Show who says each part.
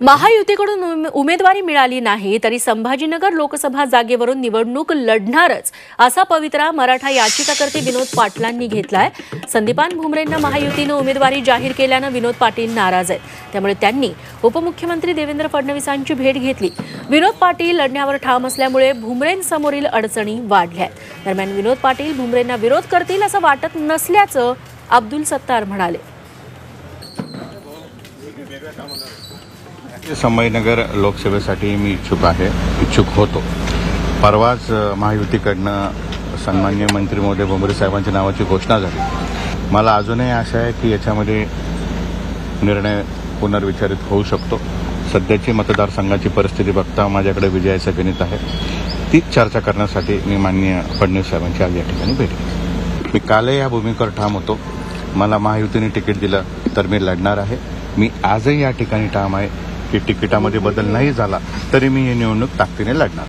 Speaker 1: महायुतीकडून उमेदवारी मिळाली नाही तरी संभाजीनगर लोकसभा जागेवरून निवडणूक लढणारच असा पवित्रा मराठा याचिकाकर्ते विनोद पाटलांनी घेतलाय। संदीपान भुमरेंना महायुतीने उमेदवारी जाहीर केल्याने विनोद पाटील नाराज आहेत, त्यामुळे त्यांनी उपमुख्यमंत्री देवेंद्र फडणवीसांची भेट घेतली। विनोद पाटील लढण्यावर ठाम असल्यामुळे भुमरेंसमोरील अडचणी वाढल्या। दरम्यान विनोद पाटील भुमरेंना विरोध करतील असं वाटत नसल्याचं अब्दुल सत्तार म्हणाले।
Speaker 2: संभाजीनगर लोकसभेसाठी मी इच्छुक होतो। परवाच महायुतीकडनं सन्माननीय मंत्री महोदय भुमरे साहेबांच्या नावाची घोषणा झाली। मला अजूनही आशा आहे की याच्यामध्ये निर्णय पुनर्विचारित होऊ शकतो। सध्याची मतदारसंघाची परिस्थिती बघता माझ्याकडे विजयाचं गणित आहे। तीच चर्चा करण्यासाठी मी माननीय फडणवीस साहेबांची आज या ठिकाणी भेट घेतली। मी कालही या भूमिकेवर ठाम होतो। मला महायुतीने तिकीट दिलं तर मी लढणार आहे। मी आजही या ठिकाणी ठाम आहे की तिकिटामध्ये बदल नाही झाला तरी मी ही निवडणूक ताकदीने लढणार।